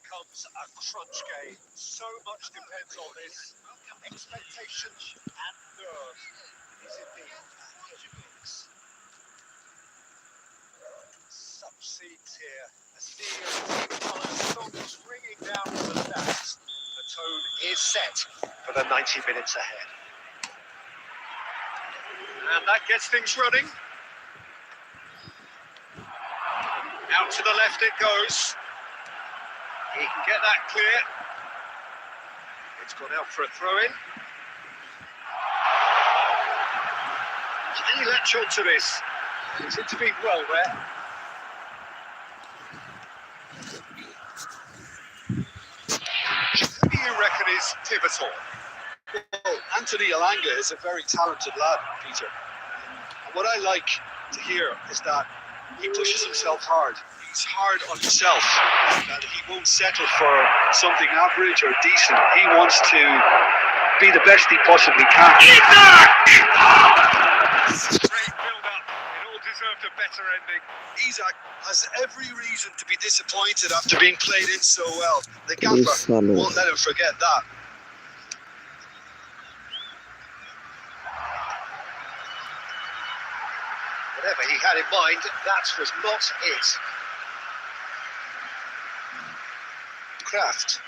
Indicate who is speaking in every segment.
Speaker 1: becomes a crunch game. So much depends on this. Expectation and nerve is indeed a heavy mix. Some scenes here. A sea of team colours, songs ringing down from the stands. The tone is set for the 90 minutes ahead. And that gets things running. Out to the left it goes. He can get that clear. It's gone out for a throw-in. Can he latch on to this? He's intervened well there. Who do you reckon is pivotal?
Speaker 2: Well, Anthony Elanga is a very talented lad, Peter. And what I like to hear is that he pushes himself hard. He's hard on himself, and he won't settle for something average or decent. He wants to be the best he possibly can.
Speaker 1: Great build-up. It all deserved a better ending.
Speaker 2: Isak has every reason to be disappointed after being played in so well. The gaffer won't let him forget that.
Speaker 1: Whatever he had in mind, that was not it. Kraft.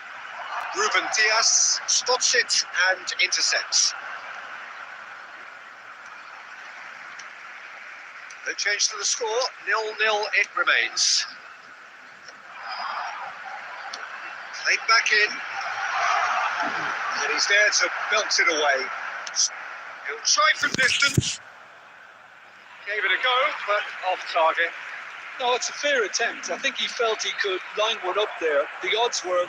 Speaker 1: Ruben Diaz spots it and intercepts. No change to the score, 0-0 it remains. Played back in. And he's there to belt it away. He'll try from distance. Gave it a go, but off target.
Speaker 2: No, it's a fair attempt. I think he felt he could line one up there. The odds were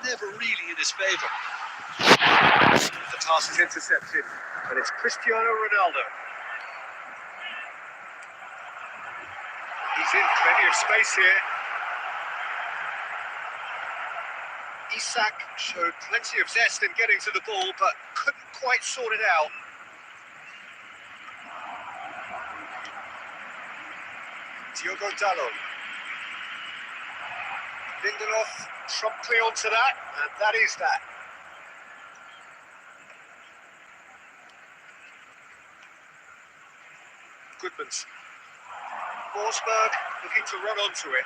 Speaker 2: never really in his favour.
Speaker 1: The pass is intercepted, and it's Cristiano Ronaldo. He's in plenty of space here. Isak showed plenty of zest in getting to the ball, but couldn't quite sort it out. Diogo Dalot. Lindelof promptly onto that, and that is that. Goodman's. Forsberg looking to run onto it.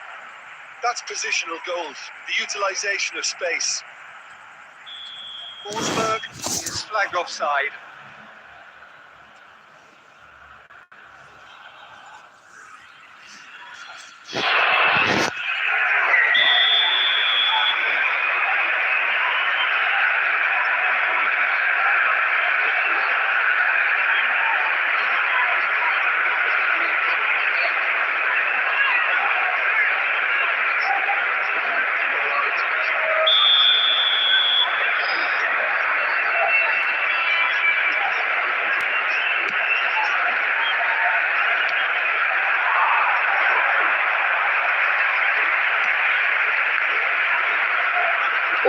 Speaker 2: That's positional goals, the utilisation of space.
Speaker 1: Forsberg is flagged offside.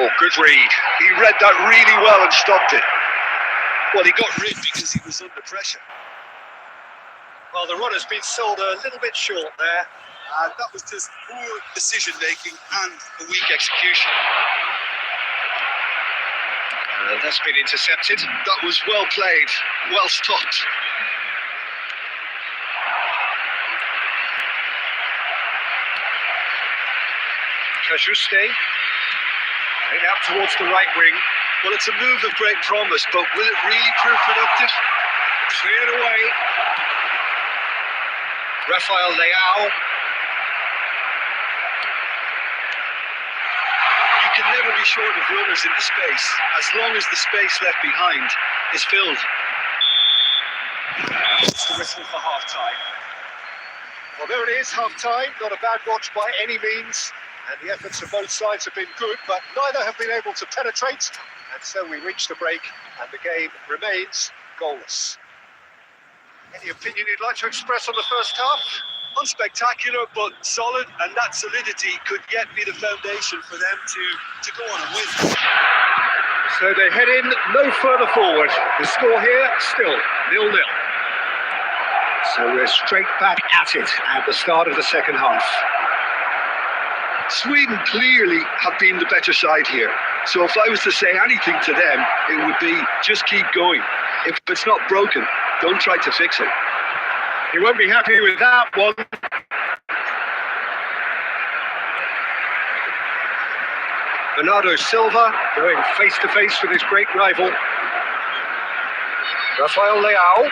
Speaker 2: Oh, good read. He read that really well and stopped it. Well, he got rid because he was under pressure.
Speaker 1: Well, the run has been sold a little bit short there.
Speaker 2: That was just poor decision-making and a weak execution.
Speaker 1: That's been intercepted.
Speaker 2: That was well played, well stopped.
Speaker 1: Kajuste. Right out towards the right wing.
Speaker 2: Well, it's a move of great promise, but will it really prove productive?
Speaker 1: Cleared away. Rafael Leao.
Speaker 2: You can never be short of runners in the space, as long as the space left behind is filled.
Speaker 1: It's the whistle for half-time. Well, there it is, half-time. Not a bad watch by any means. And the efforts of both sides have been good, but neither have been able to penetrate. And so we reach the break, and the game remains goalless. Any opinion you'd like to express on the first half?
Speaker 2: Unspectacular, but solid, and that solidity could yet be the foundation for them to go on and win.
Speaker 1: So they head in no further forward. The score here, still 0-0. So we're straight back at it at the start of the second half.
Speaker 2: Sweden clearly have been the better side here. So if I was to say anything to them, it would be just keep going. If it's not broken, don't try to fix it.
Speaker 1: He won't be happy with that one. Bernardo Silva going face to face with his great rival. Rafael Leao.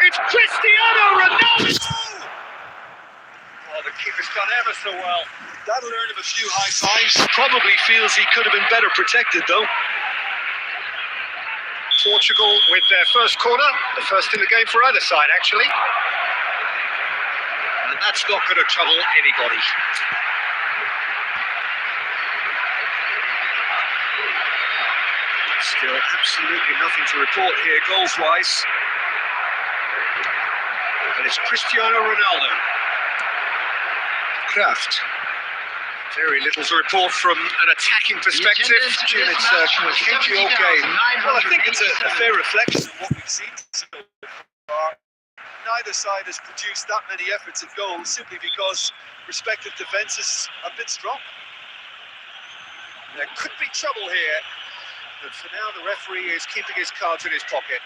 Speaker 1: It's Cristiano Ronaldo! Oh, the keeper's done ever so well.
Speaker 2: That'll earn him a few high fives. Probably feels he could have been better protected though.
Speaker 1: Portugal with their first corner, the first in the game for either side actually. And that's not going to trouble anybody. Still absolutely nothing to report here goals-wise. And it's Cristiano Ronaldo. Kraft. Very little to report from an attacking perspective. Jim, it's a cagey old game.
Speaker 2: Well, I think it's a fair reflection of what we've seen so far. Neither side has produced that many efforts at goal simply because respective defences have been strong.
Speaker 1: There could be trouble here, but for now the referee is keeping his cards in his pocket.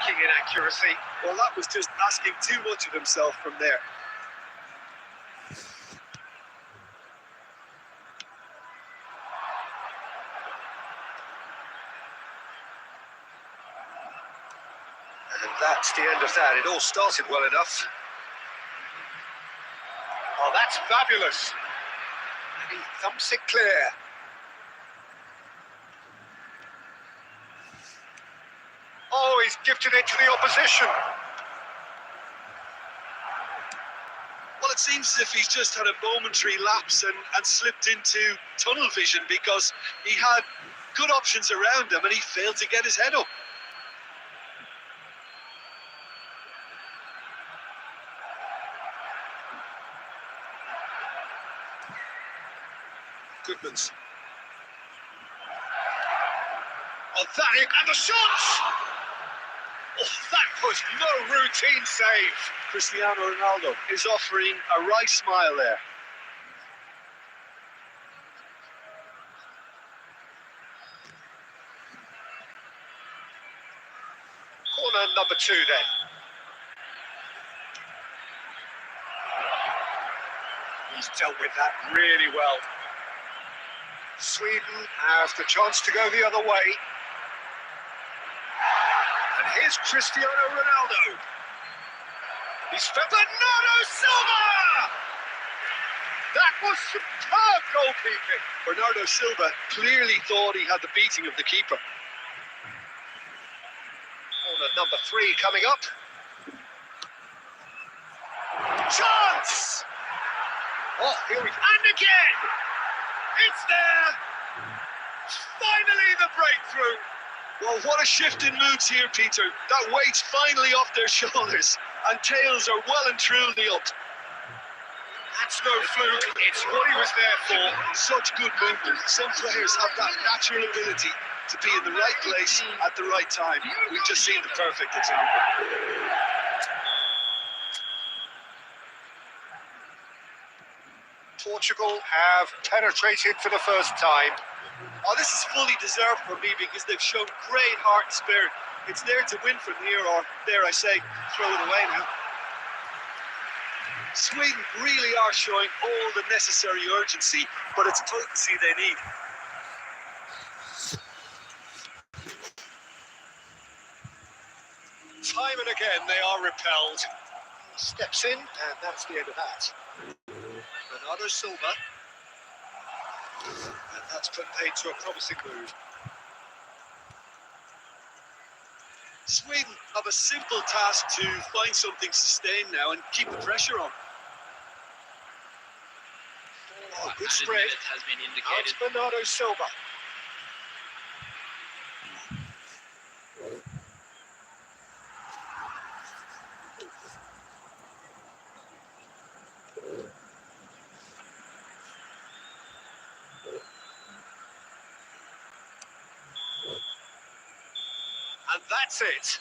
Speaker 1: In accuracy.
Speaker 2: Well, that was just asking too much of himself from there.
Speaker 1: And that's the end of that. It all started well enough. Oh, that's fabulous. And he thumps it clear. Oh, he's gifted it to the opposition.
Speaker 2: Well, it seems as if he's just had a momentary lapse and slipped into tunnel vision because he had good options around him and he failed to get his head up.
Speaker 1: Goodman's. Oh, that and the shots! Oh, that was no routine save.
Speaker 2: Cristiano Ronaldo is offering a wry smile there.
Speaker 1: Corner number 2 then. He's dealt with that really well. Sweden have the chance to go the other way. And here's Cristiano Ronaldo. He's for Bernardo Silva! That was superb goalkeeping.
Speaker 2: Bernardo Silva clearly thought he had the beating of the keeper.
Speaker 1: Corner number 3 coming up. Chance! Oh, here we go. And again! It's there! Finally the breakthrough!
Speaker 2: Well, what a shift in moods here, Peter. That weight's finally off their shoulders, and tails are well and truly up.
Speaker 1: That's no fluke, it's what he was there for.
Speaker 2: Such good movement. Some players have that natural ability to be in the right place at the right time. We've just seen the perfect example.
Speaker 1: Portugal have penetrated for the first time.
Speaker 2: Oh, this is fully deserved for me because they've shown great heart and spirit. It's there to win from here, or dare I say, throw it away now. Sweden really are showing all the necessary urgency, but it's potency they need.
Speaker 1: Time and again they are repelled. He steps in, and that's the end of that. Bernardo Silva. And that's put paid to a promising move.
Speaker 2: Sweden have a simple task to find something sustained now and keep the pressure on.
Speaker 1: Oh, good spread.
Speaker 3: Has been
Speaker 1: Out
Speaker 3: indicated.
Speaker 1: Bernardo Silva. And that's it.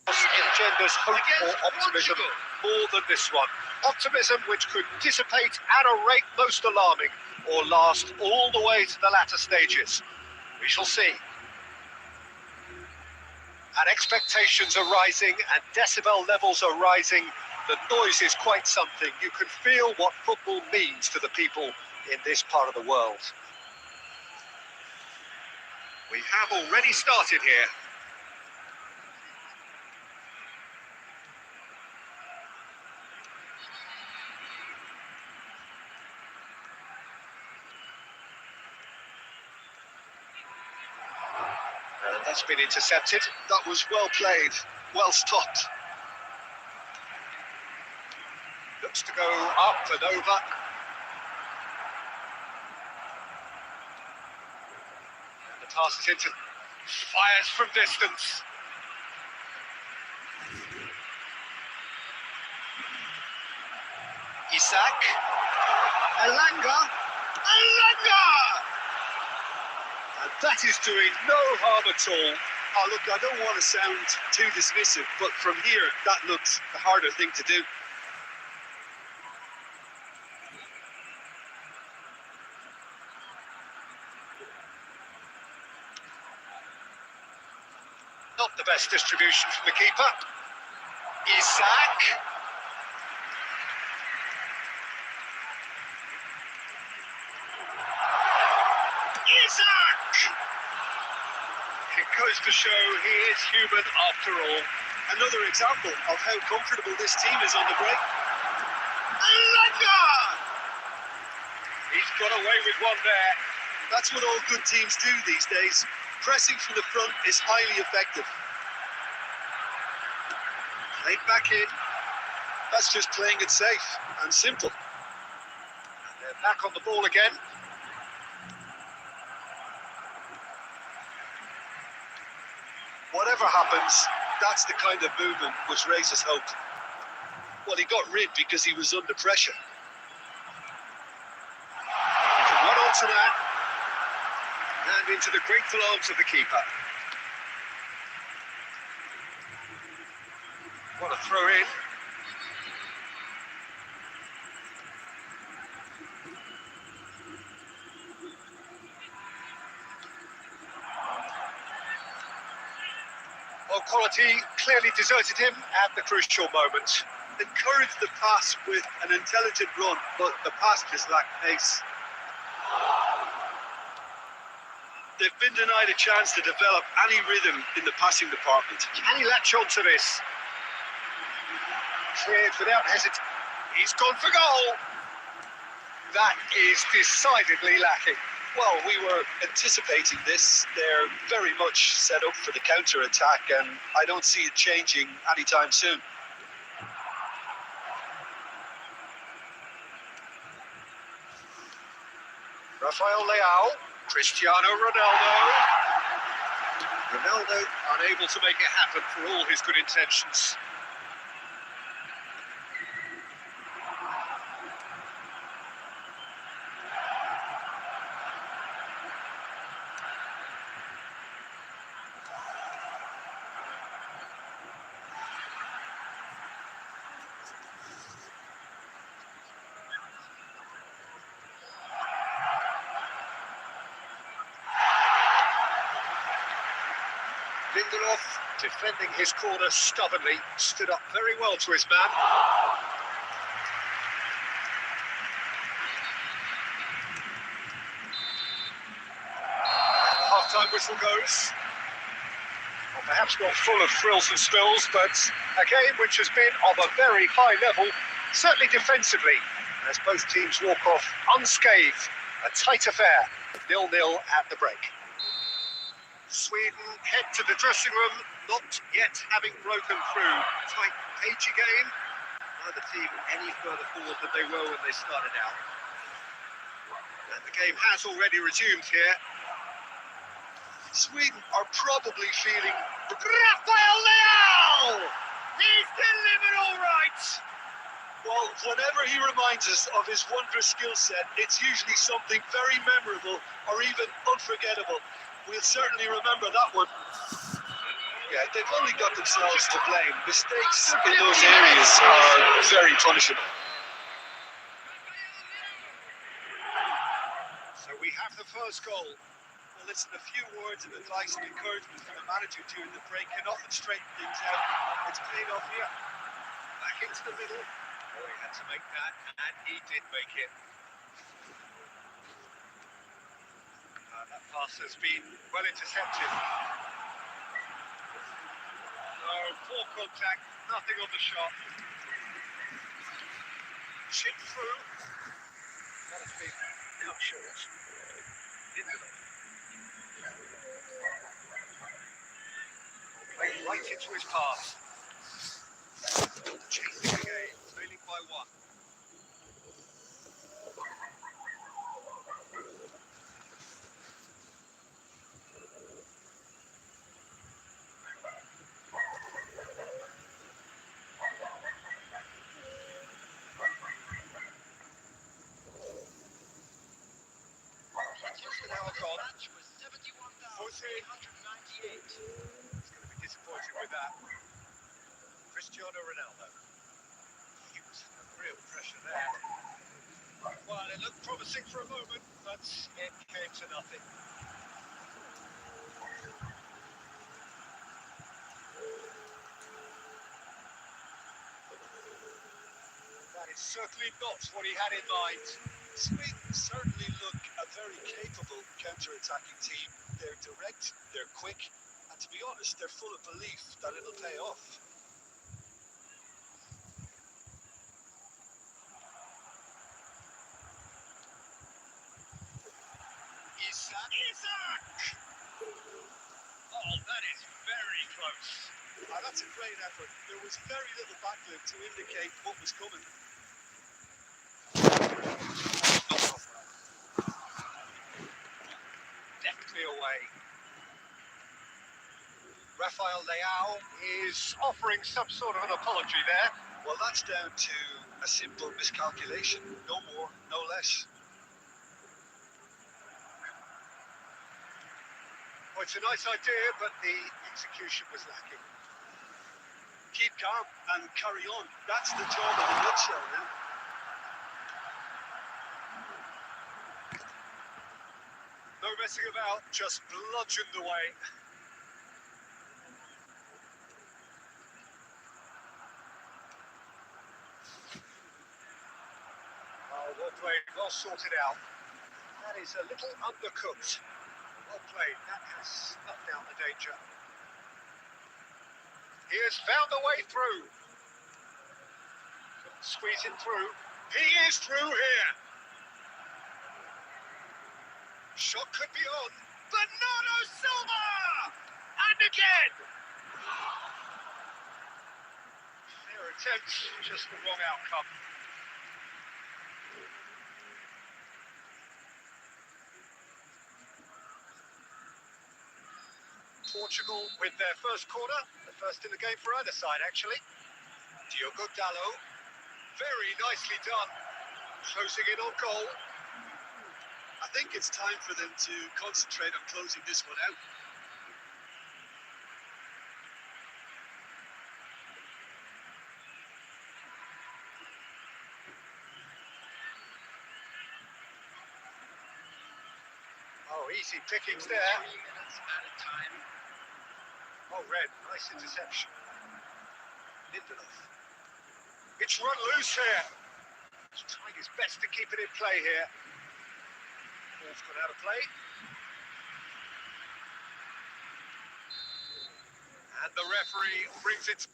Speaker 1: Engenders hope or optimism more than this one. Optimism which could dissipate at a rate most alarming or last all the way to the latter stages. We shall see. And expectations are rising and decibel levels are rising. The noise is quite something. You can feel what football means to the people in this part of the world. We have already started here. And that's been intercepted.
Speaker 2: That was well played, well stopped.
Speaker 1: Looks to go up and over. And the pass is into... Fires from distance.
Speaker 2: Isak. Elanga.
Speaker 1: And that is doing no harm at all.
Speaker 2: Oh, look, I don't want to sound too dismissive, but from here, that looks the harder thing to do.
Speaker 1: Not the best distribution from the keeper. Isak. It goes to show he is human after all.
Speaker 2: Another example of how comfortable this team is on the break.
Speaker 1: Elanga! He's got away with one there.
Speaker 2: That's what all good teams do these days. Pressing from the front is highly effective.
Speaker 1: Played back in.
Speaker 2: That's just playing it safe and simple.
Speaker 1: And they're back on the ball again.
Speaker 2: whatever happens, that's the kind of movement which raises hope. Well, he got rid because he was under pressure.
Speaker 1: He can run onto that and into the grateful arms of the keeper. What a throw in. Well, quality clearly deserted him at the crucial moment.
Speaker 2: Encouraged the pass with an intelligent run, but the pass just lacked pace. They've been denied a chance to develop any rhythm in the passing department.
Speaker 1: Can he latch on to this? Cleared without hesitation. He's gone for goal. That is decidedly lacking.
Speaker 2: Well, we were anticipating this. They're very much set up for the counter-attack, and I don't see it changing anytime soon.
Speaker 1: Rafael Leao, Cristiano Ronaldo. Ronaldo unable to make it happen for all his good intentions. Lindelof, defending his corner stubbornly, stood up very well to his man. Half-time whistle goes. Well, perhaps not full of thrills and spills, but a game which has been of a very high level, certainly defensively, as both teams walk off unscathed. A tight affair, 0-0 at the break. Sweden head to the dressing room, not yet having broken through. Tight, cagey game. Neither team any further forward than they were when they started out. And the game has already resumed here.
Speaker 2: Sweden are probably feeling...
Speaker 1: Rafael Leao! He's delivered all right!
Speaker 2: Well, whenever he reminds us of his wondrous skill set, it's usually something very memorable or even unforgettable. We'll certainly remember that one. Yeah, they've only got themselves to blame. Mistakes in those areas are very punishable.
Speaker 1: So we have the first goal.
Speaker 2: Well, listen, a few words of advice and encouragement from the manager during the break can often straighten things out. It's paid off here.
Speaker 1: Back into the middle. Oh, he had to make that, and he did make it. That pass has been well intercepted. No, poor contact, nothing on the shot. Chip through. That has been cut short. Lindelof. Played right into his pass. Chasing the game, trailing by one. Just an hour gone.
Speaker 3: Match was 71,398.
Speaker 1: He's going to be disappointed with that. Cristiano Ronaldo. He was under real pressure there. Well, it looked promising for a moment, but it came to nothing. That is certainly not what he had in mind.
Speaker 2: Sweden certainly look a very capable counter-attacking team. They're direct, they're quick, and to be honest, they're full of belief that it'll pay off.
Speaker 1: Isaac! Oh, that is very close.
Speaker 2: That's a great effort. There was very little backlip to indicate what was coming.
Speaker 1: Deftly away. Rafael Leao is offering some sort of an apology there.
Speaker 2: Well, that's down to a simple miscalculation. No more, no less.
Speaker 1: Well, it's a nice idea, but the execution was lacking.
Speaker 2: Keep calm and carry on. That's the job of a nutshell now.
Speaker 1: No messing about, just bludgeoned away. Oh, well played, well sorted out. That is a little undercooked. Well played, that has snuffed out the danger. He has found a way through. Squeeze it through. He is through here. Shot could be on. Bernardo Silva! And again! Their attempt, just the wrong outcome. Portugal with their first corner, the first in the game for either side actually. Diogo Dalot, very nicely done, closing in on goal.
Speaker 2: I think it's time for them to concentrate on closing this one out.
Speaker 1: Oh, easy pickings there.
Speaker 3: 3 minutes at a time.
Speaker 1: Oh, Red, nice interception. Lindelof. It's run loose here. He's trying his best to keep it in play here. Ball's gone out of play. And the referee brings it.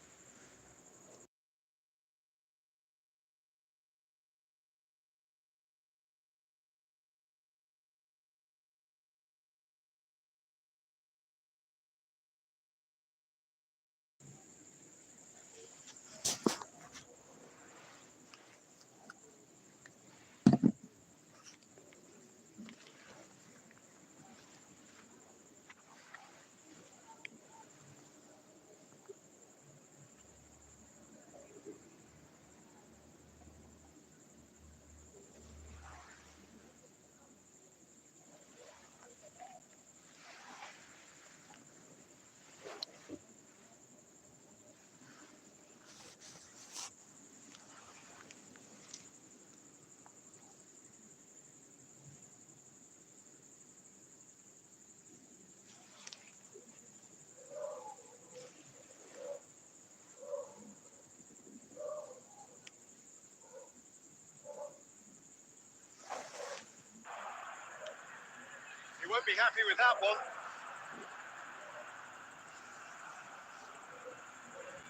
Speaker 1: He won't be happy with that one.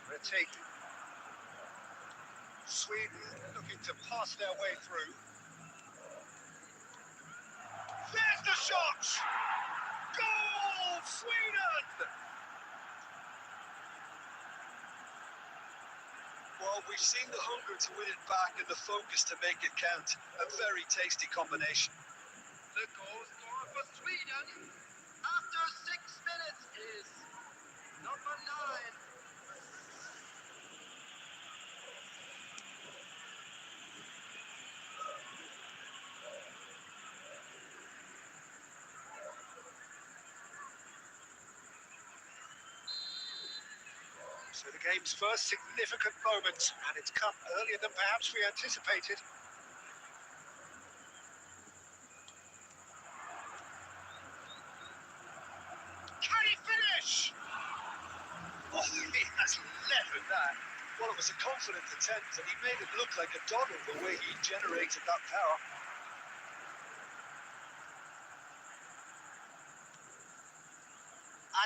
Speaker 1: Retake. Sweden looking to pass their way through. There's the shot! Goal! Sweden!
Speaker 2: Well, we've seen the hunger to win it back and the focus to make it count. A very tasty combination.
Speaker 3: The goal scorer for Sweden after 6 minutes is number 9.
Speaker 1: So the game's first significant moment, and it's come earlier than perhaps we anticipated. Can he finish?
Speaker 2: Oh, he has levered that. Well, it was a confident attempt, and he made it look like a doddle the way he generated that power.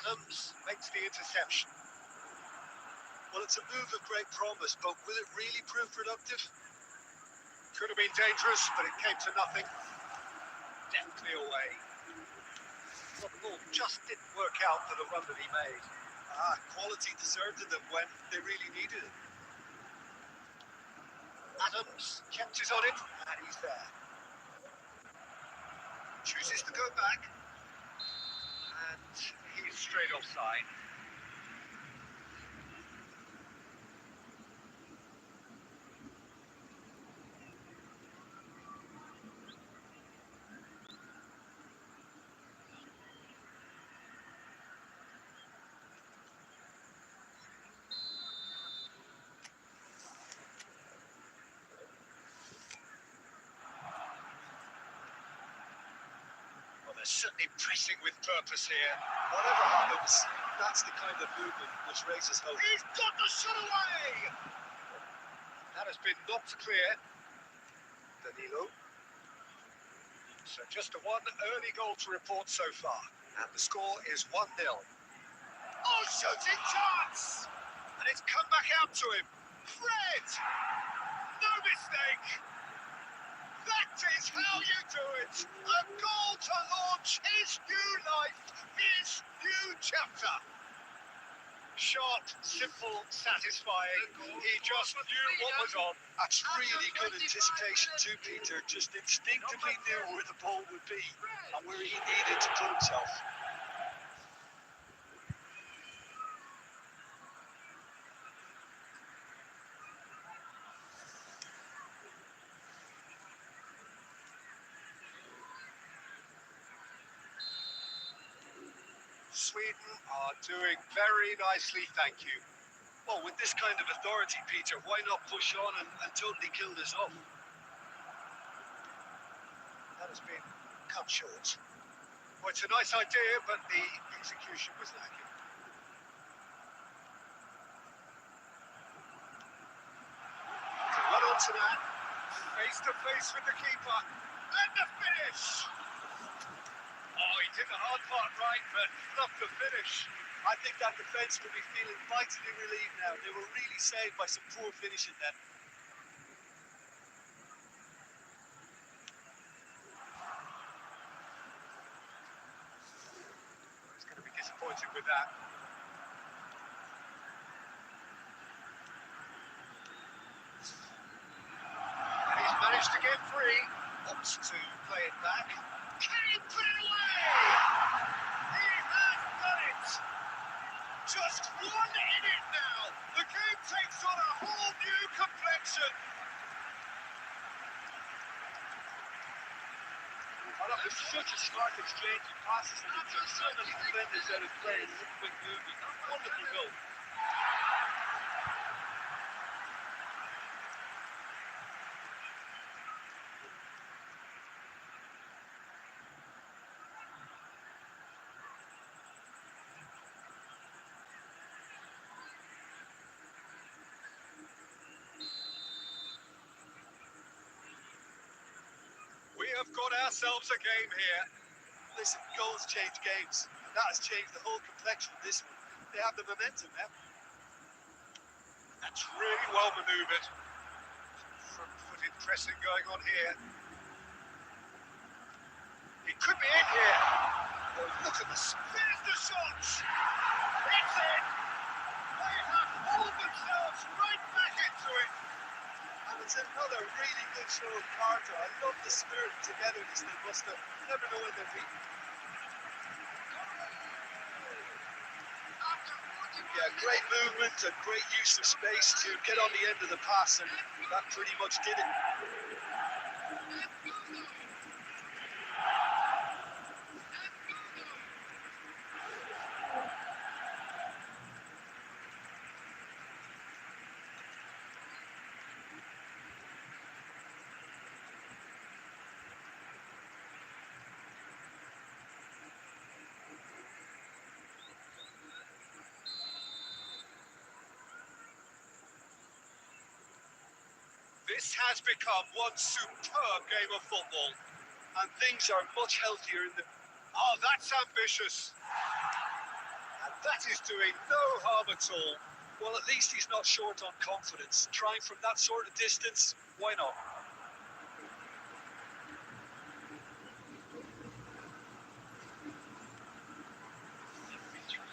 Speaker 1: Adams makes the interception.
Speaker 2: Well, it's a move of great promise, but will it really prove productive?
Speaker 1: Could have been dangerous, but it came to nothing. Deftly away. Well, the ball just didn't work out for the run that he made.
Speaker 2: Quality deserted them when they really needed it.
Speaker 1: Adams kept it on it, and he's there. Chooses to go back, and he's straight offside. certainly pressing with purpose here.
Speaker 2: Whatever happens, that's the kind of movement which raises hope.
Speaker 1: He's got the shot away! That has been knocked clear. Danilo. So just a one early goal to report so far. And the score is 1-0. Oh, shooting chance! And it's come back out to him. Fred! No mistake! That is how you do it! A goal to launch his new life, his new chapter. Sharp, simple, satisfying. He just knew what was on.
Speaker 2: That's really good anticipation too, Peter. Just instinctively knew where the ball would be and where he needed to put himself.
Speaker 1: Sweden are doing very nicely, thank you.
Speaker 2: Well, with this kind of authority, Peter, why not push on and totally kill this off?
Speaker 1: That has been cut short. Well, it's a nice idea, but the execution was lacking. To run onto that, face to face with the keeper, and the finish! Oh, he did the hard part right, but not the finish.
Speaker 2: I think that defence will be feeling mightily relieved now. They were really saved by some poor finishing then.
Speaker 1: He's going to be disappointed with that. And he's managed to get free. Opts to play it back. Can he put it away? He has done it! Just one in it now. The game takes on a whole new complexion.
Speaker 2: Oh, that was such a smart exchange of passes, and it took so many defenders out of play and some quick movement. Wonderful goal.
Speaker 1: We have got ourselves a game here.
Speaker 2: Listen, goals change games, and that has changed the whole complexion of this one. They have the momentum now.
Speaker 1: That's really well manoeuvred. Front-footed pressing going on here. He could be in here. Oh, look at this. There's the shot. It's in. They have hauled themselves right back into it.
Speaker 2: And it's another really good show of character. I love the spirit and togetherness they must have. You never know when they're beaten. Yeah, great movement and great use of space to get on the end of the pass, and that pretty much did it.
Speaker 1: This has become one superb game of football.
Speaker 2: And things are much healthier in the...
Speaker 1: Oh, that's ambitious. And that is doing no harm at all.
Speaker 2: Well, at least he's not short on confidence. Trying from that sort of distance, why not?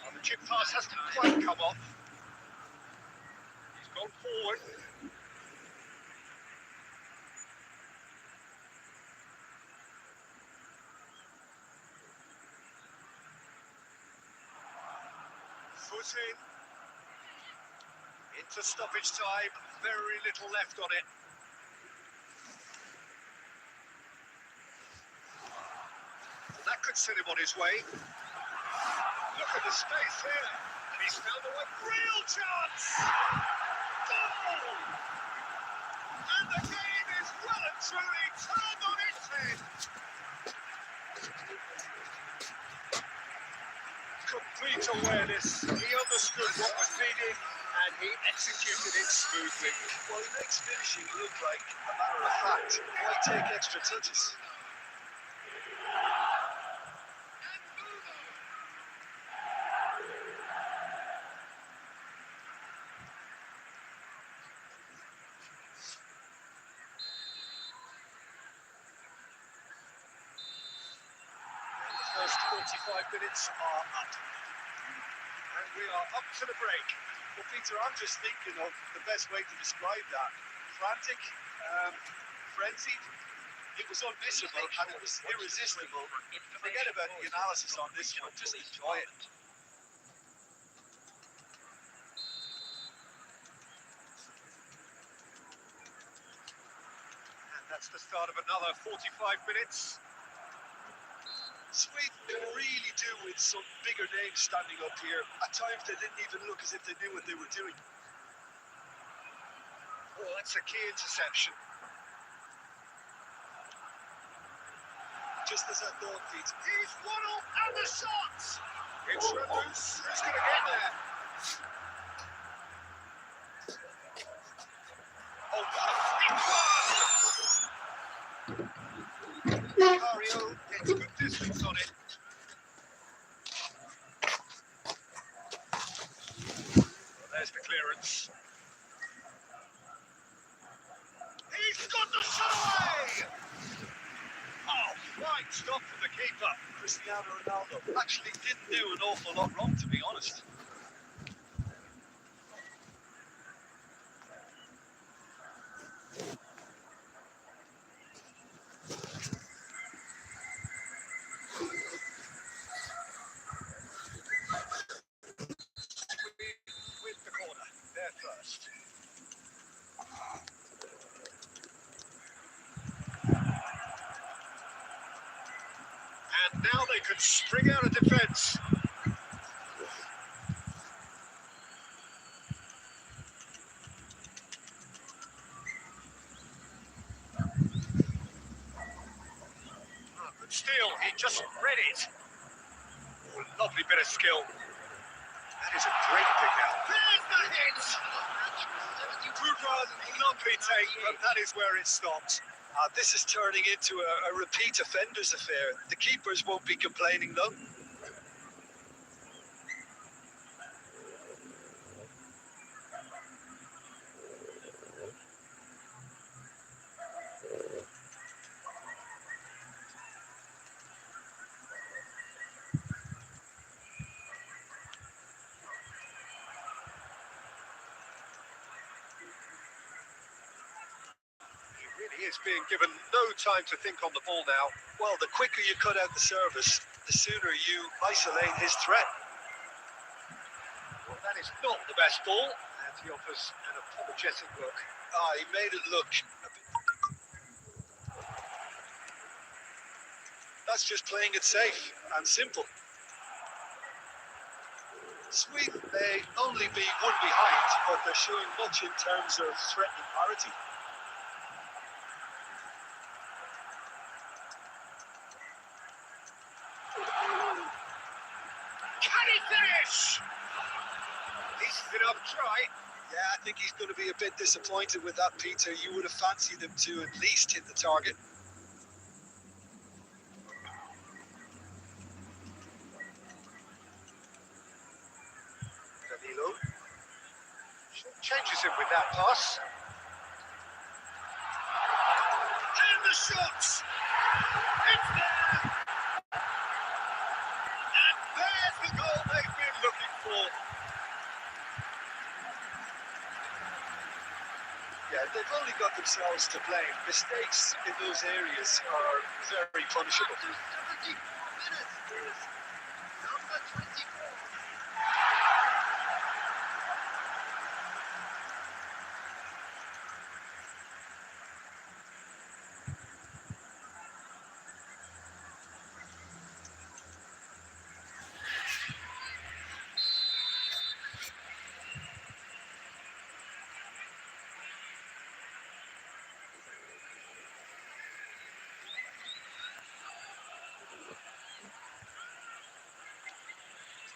Speaker 1: Oh, the chip pass hasn't quite come off. He's gone forward. Foot in. Into stoppage time, very little left on it. That could send him on his way. Look at the space here. And he's found a real chance. Goal! And the game is well and truly turned on its head. Complete awareness. He understood what was needed and he executed it smoothly.
Speaker 2: Well, he makes finishing look like a matter of fact. Why take extra touches?
Speaker 1: The first 45 minutes are up. And we are up to the break.
Speaker 2: Well, Peter, I'm just thinking of the best way to describe that. Frantic, frenzied. It was unmissable and it was irresistible. Forget about the analysis on this one, just enjoy it.
Speaker 1: And that's the start of another 45 minutes.
Speaker 2: Sweden could really do with some bigger names standing up here. At times they didn't even look as if they knew what they were doing.
Speaker 1: Oh, that's a key interception.
Speaker 2: Just as I thought, Pete.
Speaker 1: He's one off and the shot! It's loose. Who's going to get there? Oh, Mario gets good distance on it. Well, there's the clearance. He's got the shot away! Oh, fine stop from the keeper.
Speaker 2: Cristiano Ronaldo actually didn't do an awful lot wrong, to be honest.
Speaker 1: With the corner, there first. And now they could spring out of defence. But still, he just read it. Oh, lovely bit of skill. That is a great pick out. There's the hit! Good run, not Pete, but that is where it stopped.
Speaker 2: This is turning into a repeat offenders affair. The keepers won't be complaining though.
Speaker 1: He is being given no time to think on the ball now.
Speaker 2: Well, the quicker you cut out the service, the sooner you isolate his threat.
Speaker 1: Well, that is not the best ball, and he offers an apologetic look.
Speaker 2: He made it look a bit... That's just playing it safe and simple. Sweden may only be one behind, but they're showing much in terms of threatening parity.
Speaker 1: Can he finish? Decent enough try.
Speaker 2: Yeah, I think he's going to be a bit disappointed with that, Peter. You would have fancied him to at least hit the target.
Speaker 1: Danilo changes him with that pass. And the shot! It's there! And there's the goal they've been looking for.
Speaker 2: Yeah, they've only got themselves to blame. Mistakes in those areas are very punishable.
Speaker 3: After 74 minutes is number 24.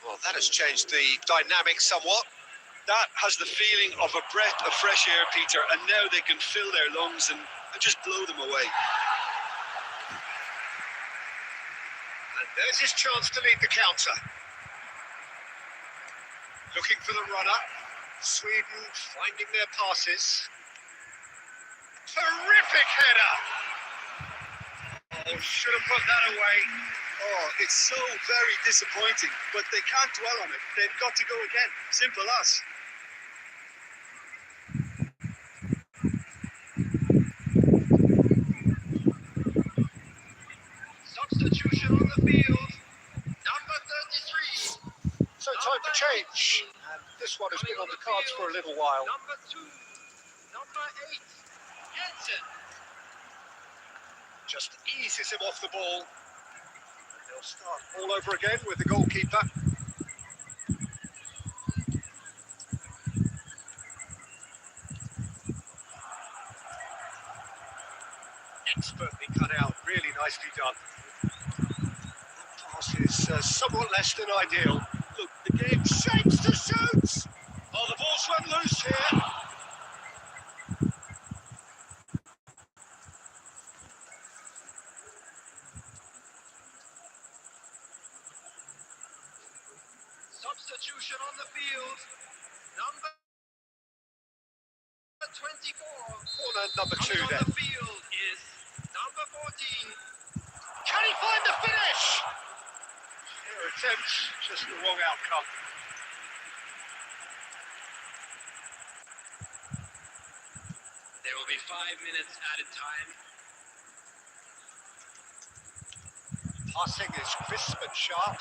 Speaker 1: Well, that has changed the dynamic somewhat.
Speaker 2: That has the feeling of a breath of fresh air, Peter, and now they can fill their lungs and just blow them away.
Speaker 1: And there's his chance to lead the counter. Looking for the runner. Sweden finding their passes. Terrific header! Oh, should have put that away.
Speaker 2: Oh, it's so very disappointing, but they can't dwell on it. They've got to go again. Simple as.
Speaker 3: Substitution on the field. Number 33.
Speaker 1: So time for change. And this one has been on the cards for a little while.
Speaker 3: Number 2. Number 8. Jensen.
Speaker 1: Just eases him off the ball. And they'll start all over again with the goalkeeper. Expertly cut out, really nicely done. That pass is somewhat less than ideal. Look, the game shapes to shoot! Oh, the ball's run loose here.
Speaker 3: Substitution on the field. Number 24.
Speaker 1: Corner number 2
Speaker 3: Coming
Speaker 1: then.
Speaker 3: on the field is number 14.
Speaker 1: Can he find the finish? Their attempt, just the wrong outcome.
Speaker 3: There will be 5 minutes added time.
Speaker 1: Passing is crisp and sharp.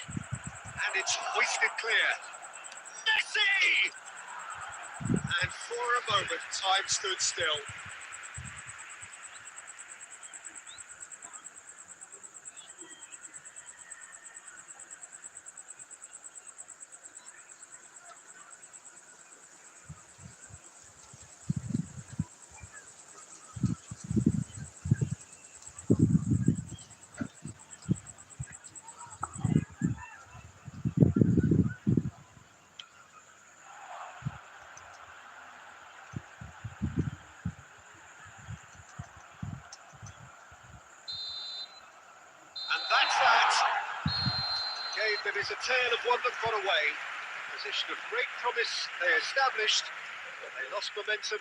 Speaker 1: And it's hoisted clear. Messi! And for a moment, time stood still. And that's that. A game that is a tale of one that got away. A position of great promise they established, but they lost momentum.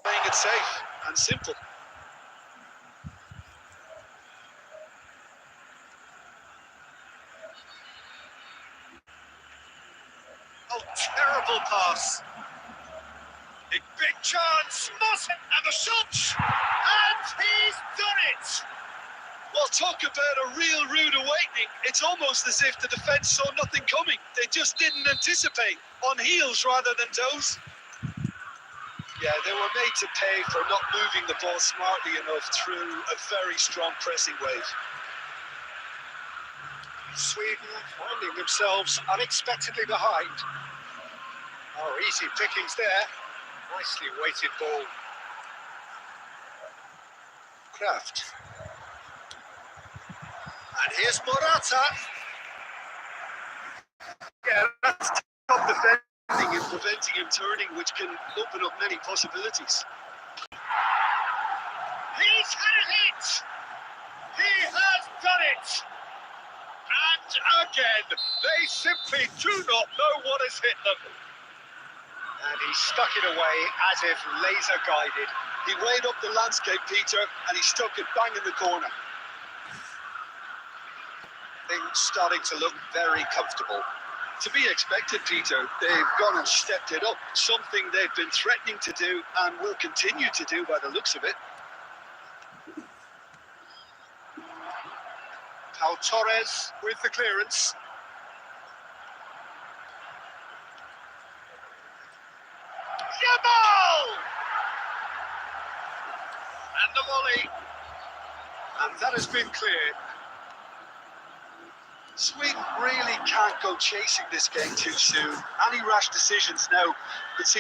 Speaker 2: Playing it safe, and simple.
Speaker 1: Oh, terrible pass. Big chance. Moss and the shot. And he's done it.
Speaker 2: Well, talk about a real rude awakening. It's almost as if the defence saw nothing coming. They just didn't anticipate. On heels rather than toes. Yeah, they were made to pay for not moving the ball smartly enough through a very strong pressing wave.
Speaker 1: Sweden finding themselves unexpectedly behind. Oh, easy pickings there. Nicely weighted ball. Kraft. And here's Morata.
Speaker 2: Yeah, that's top defending and preventing him turning, which can open up many possibilities.
Speaker 1: He's had a hit. He has done it. And again, they simply do not know what has hit them. And he stuck it away as if laser guided.
Speaker 2: He weighed up the landscape, Peter, and he stuck it bang in the corner.
Speaker 1: Things starting to look very comfortable.
Speaker 2: To be expected, Peter. They've gone and stepped it up, something they've been threatening to do and will continue to do by the looks of it.
Speaker 1: Pau Torres with the clearance. Yamal! And the volley. And that has been cleared.
Speaker 2: Sweden really can't go chasing this game too soon. Any rash decisions now could see